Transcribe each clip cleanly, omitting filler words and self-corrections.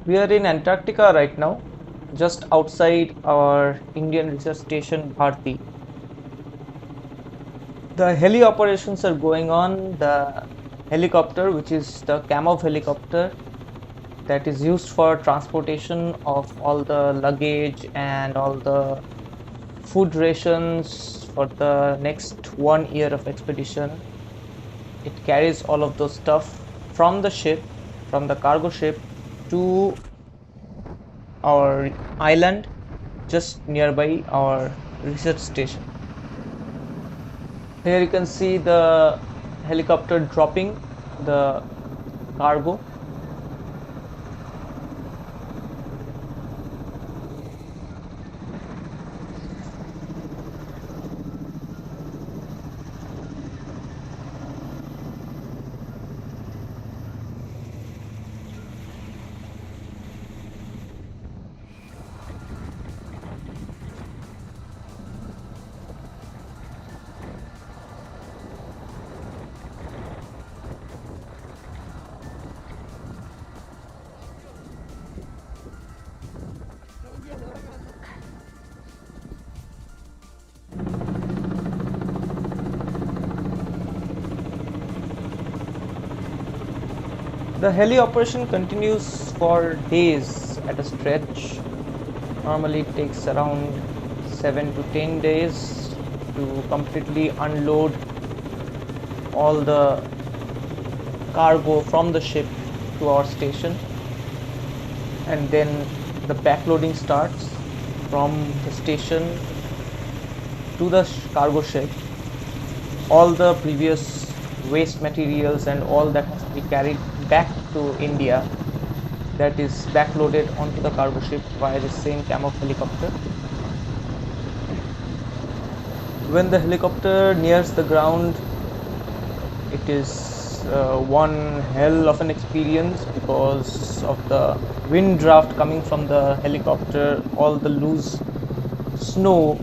We are in Antarctica right now, just outside our Indian research station Bharti. The heli operations are going on. The helicopter, which is the Kamov helicopter, that is used for transportation of all the luggage and all the food rations for the next 1 year of expedition. It carries all of those stuff from the ship, from the cargo ship, to our island just nearby our research station. Here you can see the helicopter dropping the cargo. The heli operation continues for days at a stretch. Normally it takes around 7 to 10 days to completely unload all the cargo from the ship to our station, and then the backloading starts from the station to the cargo ship. All the previous waste materials and all that has to be carried back to India, that is backloaded onto the cargo ship via the same Kamov helicopter. When the helicopter nears the ground, it is one hell of an experience because of the wind draft coming from the helicopter. All the loose snow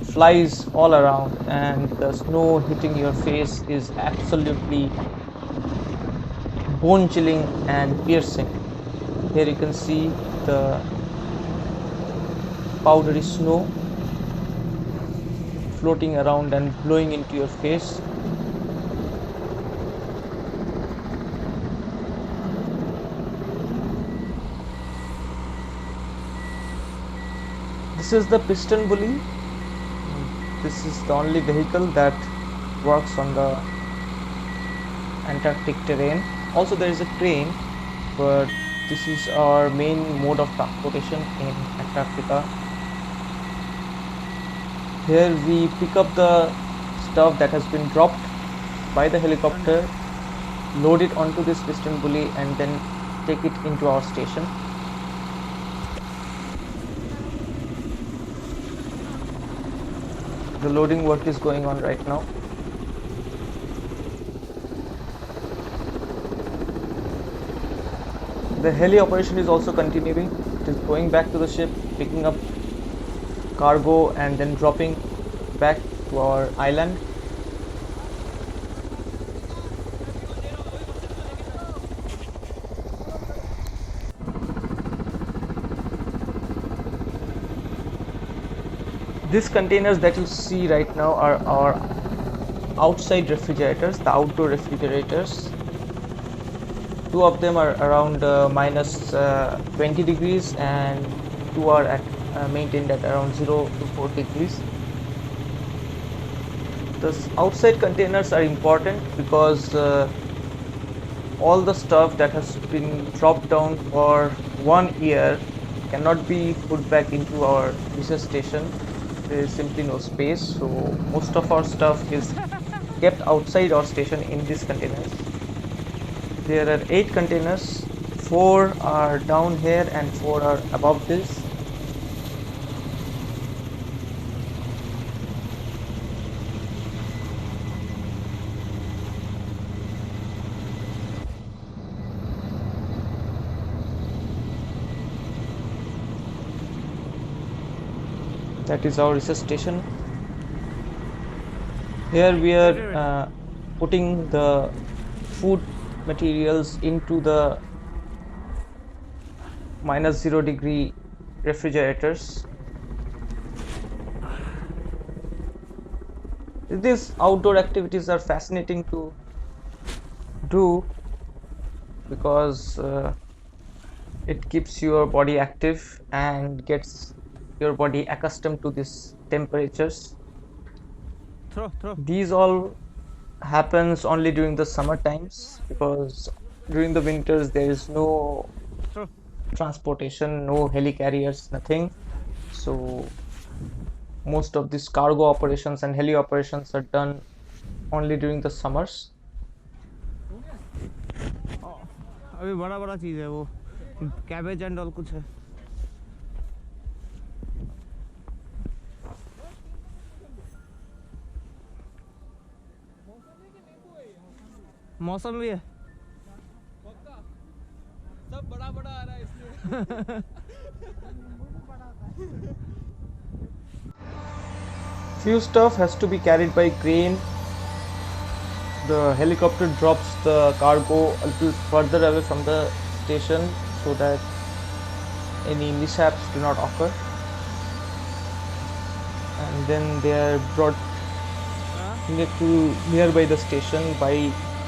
flies all around, and the snow hitting your face is absolutely bone chilling and piercing. Here you can see the powdery snow floating around and blowing into your face. This is the piston bully. This is the only vehicle that works on the Antarctic terrain. Also there is a crane, but this is our main mode of transportation in Antarctica. Here we pick up the stuff that has been dropped by the helicopter, load it onto this piston bully, and then take it into our station. The loading work is going on right now. The heli operation is also continuing. It is going back to the ship, picking up cargo and then dropping back to our island. These containers that you see right now are our outside refrigerators, the outdoor refrigerators. Two of them are around minus 20 degrees, and two are at maintained at around 0 to 4 degrees. The outside containers are important because all the stuff that has been dropped down for 1 year cannot be put back into our research station. There is simply no space, so most of our stuff is kept outside our station in these containers. There are 8 containers, 4 are down here and 4 are above this. That is our research station. Here we are putting the food materials into the -0 degree refrigerators. These outdoor activities are fascinating to do because it keeps your body active and gets your body accustomed to these temperatures. These all happens only during the summer times, because during the winters there is no transportation, no helicarriers, nothing. So most of these cargo operations and heli operations are done only during the summers. अभी बड़ा बड़ा चीज़ है वो, cabbage and all कुछ है। मौसम भी है, सब बड़ा बड़ा आ रहा है इसलिए। Few stuff has to be carried by crane. The helicopter drops the cargo a little further away from the station so that any mishaps do not occur, and then they are brought to nearby the station by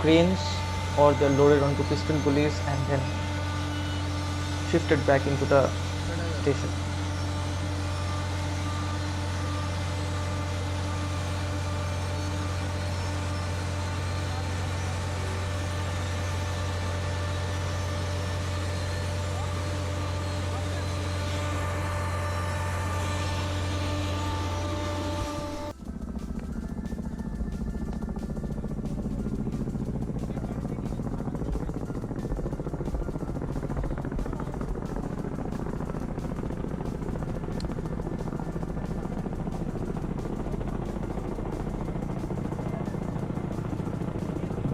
cranes, or they're loaded onto piston pulleys and then shifted back into the station.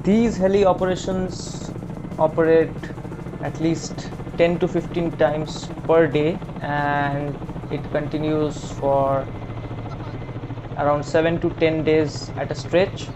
These heli operations operate at least 10 to 15 times per day, and it continues for around 7 to 10 days at a stretch.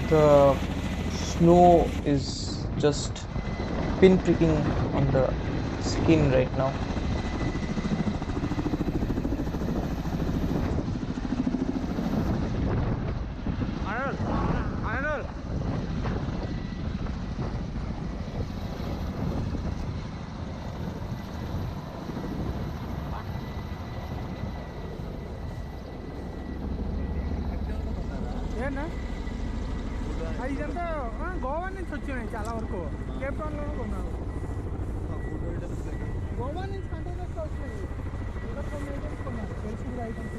The snow is just pinpricking on the skin right now. ఇదంతా గోవా నుంచి వచ్చినాయి చాలా వరకు, Cape టౌన్లోనే కొన్నాను. గోవా నుంచి containers వచ్చినాయి, ఇక్కడ కొన్ని ఐటమ్స్ కొన్నాను, తెలిసిన items.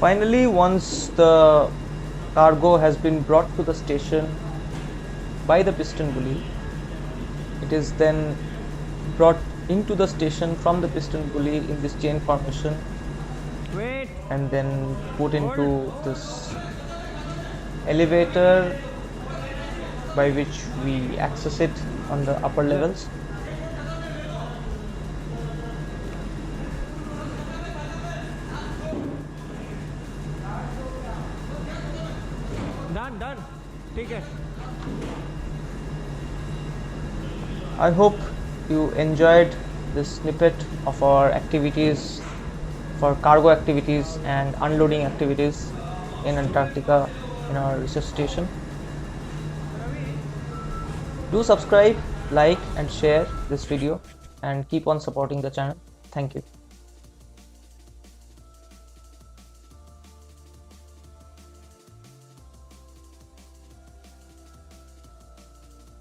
Finally, once the cargo has been brought to the station by the piston pulley, it is then brought into the station from the piston pulley in this chain formation, and then put into this elevator by which we access it on the upper levels. Done ठीक है। I hope you enjoyed this snippet of our activities, for cargo activities and unloading activities in Antarctica in our research station. Do subscribe, like and share this video, and keep on supporting the channel. Thank you.